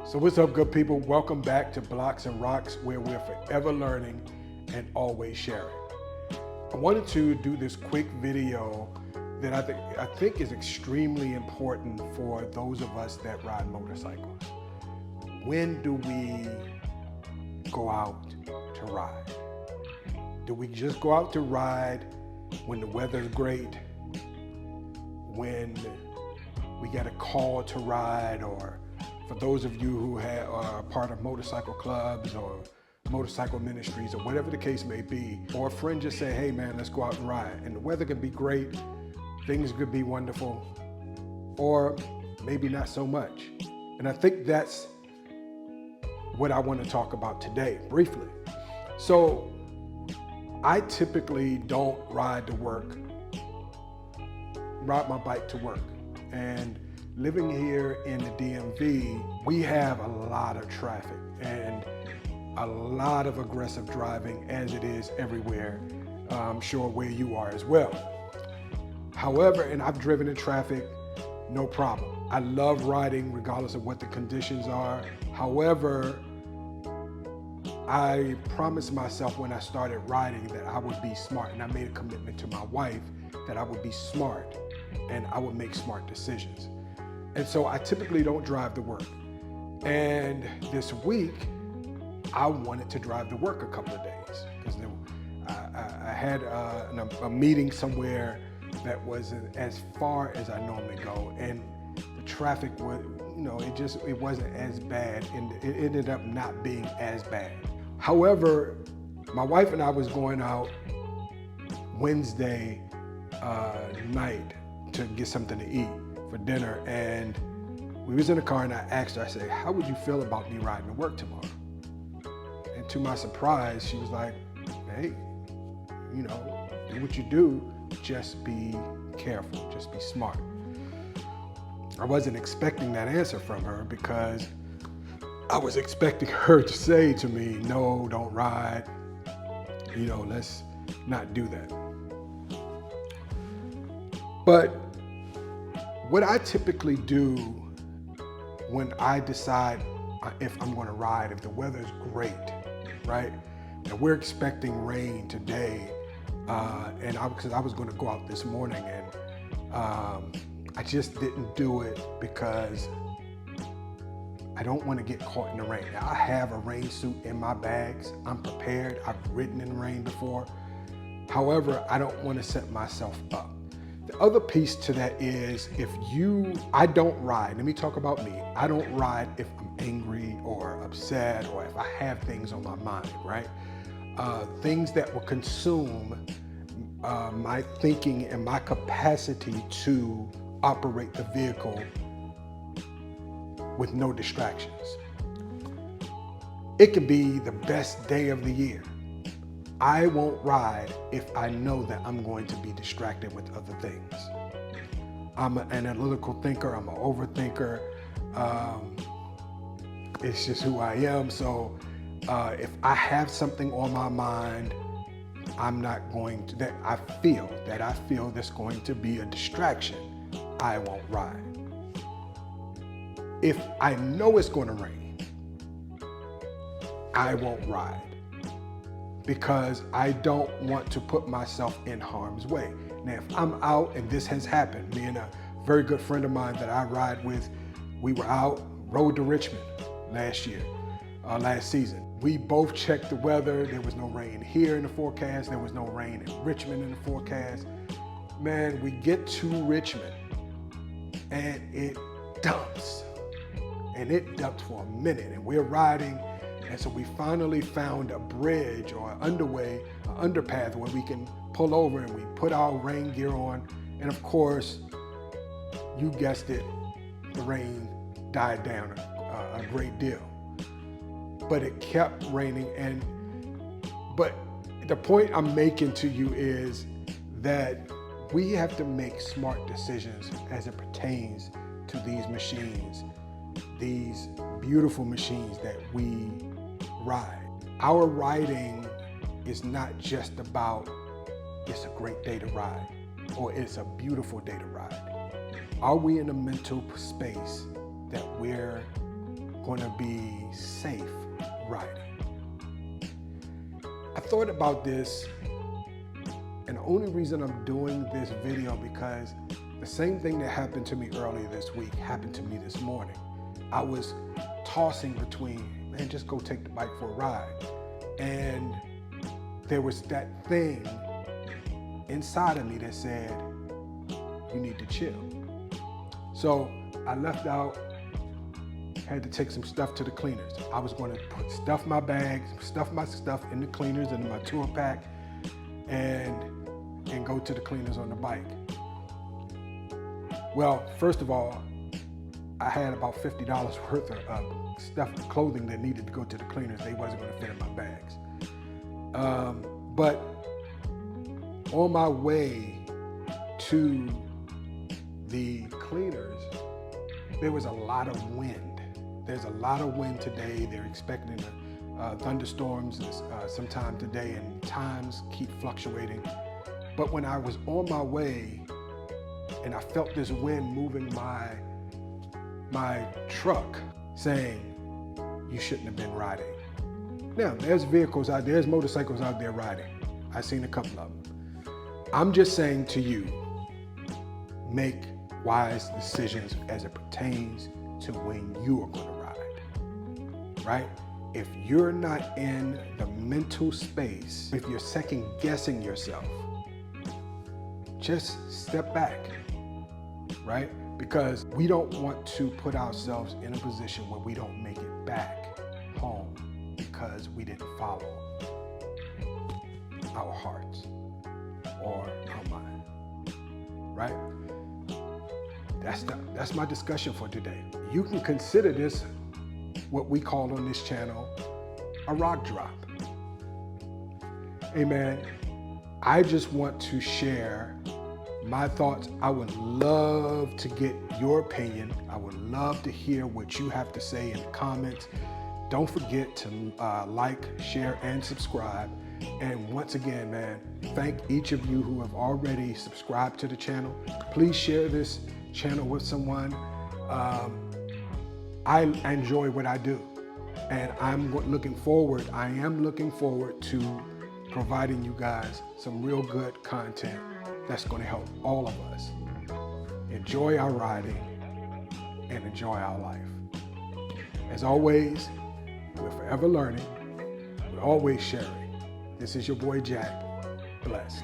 So what's up, good people? Welcome back to Blocks and Rocks, where we're forever learning and always sharing. I wanted to do this quick video that I think is extremely important for those of us that ride motorcycles. When do we go out to ride? Do we just go out to ride when the weather's great, when we get a call to ride, or for those of you who are part of motorcycle clubs or motorcycle ministries or whatever the case may be, or a friend just say, hey man, let's go out and ride. And the weather could be great, things could be wonderful, or maybe not so much. And I think that's what I want to talk about today, briefly. So I typically don't ride my bike to work. And living here in the DMV, we have a lot of traffic and a lot of aggressive driving, as it is everywhere. I'm sure where you are as well. However, and I've driven in traffic, no problem. I love riding regardless of what the conditions are. However, I promised myself when I started riding that I would be smart, and I made a commitment to my wife that I would be smart and I would make smart decisions. And so I typically don't drive to work. And this week, I wanted to drive to work a couple of days because I had a meeting somewhere that wasn't as far as I normally go. And the traffic was, it wasn't as bad, and it ended up not being as bad. However, my wife and I was going out Wednesday night to get something to eat for dinner, and we was in the car, and I asked her, I said, how would you feel about me riding to work tomorrow? And to my surprise, she was like, hey, do what you do, just be careful, just be smart. I wasn't expecting that answer from her because I was expecting her to say to me, no, don't ride, let's not do that. But what I typically do when I decide if I'm going to ride, if the weather's great, right? And we're expecting rain today, because I was going to go out this morning, and I just didn't do it because I don't want to get caught in the rain. Now, I have a rain suit in my bags. I'm prepared. I've ridden in rain before. However, I don't want to set myself up. The other piece to that is I don't ride. Let me talk about me. I don't ride if I'm angry or upset or if I have things on my mind, right? Things that will consume my thinking and my capacity to operate the vehicle with no distractions. It could be the best day of the year. I won't ride if I know that I'm going to be distracted with other things. I'm an analytical thinker, I'm an overthinker. It's just who I am. So if I have something on my mind, I'm not going to, that I feel that's going to be a distraction, I won't ride. If I know it's going to rain, I won't ride, because I don't want to put myself in harm's way. Now, if I'm out, and this has happened, me and a very good friend of mine that I ride with, we were out, rode to Richmond last season. We both checked the weather. There was no rain here in the forecast. There was no rain in Richmond in the forecast. Man, we get to Richmond and it dumps. And it dumped for a minute, and we're riding. And so we finally found a bridge or an underpath where we can pull over, and we put our rain gear on. And of course, you guessed it, the rain died down a great deal. But it kept raining. But the point I'm making to you is that we have to make smart decisions as it pertains to these machines, these beautiful machines that we ride. Our riding is not just about it's a great day to ride or it's a beautiful day to ride. Are we in a mental space that we're going to be safe riding. I thought about this, and the only reason I'm doing this video because the same thing that happened to me earlier this week happened to me this morning. I was tossing between, man, just go take the bike for a ride. And there was that thing inside of me that said, you need to chill. So I left out, had to take some stuff to the cleaners. I was going to stuff my bags, stuff my stuff in the cleaners and in my tour pack, and go to the cleaners on the bike. Well, first of all, I had about $50 worth of stuff, clothing that needed to go to the cleaners. They wasn't going to fit in my bags. But on my way to the cleaners, there was a lot of wind. There's a lot of wind today. They're expecting thunderstorms sometime today, and times keep fluctuating. But when I was on my way and I felt this wind moving my truck, saying, you shouldn't have been riding. Now, there's vehicles out there, there's motorcycles out there riding. I've seen a couple of them. I'm just saying to you, make wise decisions as it pertains to when you are going to ride, right? If you're not in the mental space, if you're second guessing yourself, just step back, right? Because we don't want to put ourselves in a position where we don't make it back home because we didn't follow our hearts or our mind, right? That's my discussion for today. You can consider this what we call on this channel a rock drop. Amen. I just want to share my thoughts. I would love to get your opinion. I would love to hear what you have to say in the comments. Don't forget to like, share, and subscribe. And once again, man, thank each of you who have already subscribed to the channel. Please share this channel with someone. I enjoy what I do, and I am looking forward to providing you guys some real good content that's going to help all of us enjoy our riding and enjoy our life. As always, we're forever learning, we're always sharing. This is your boy Jack, blessed.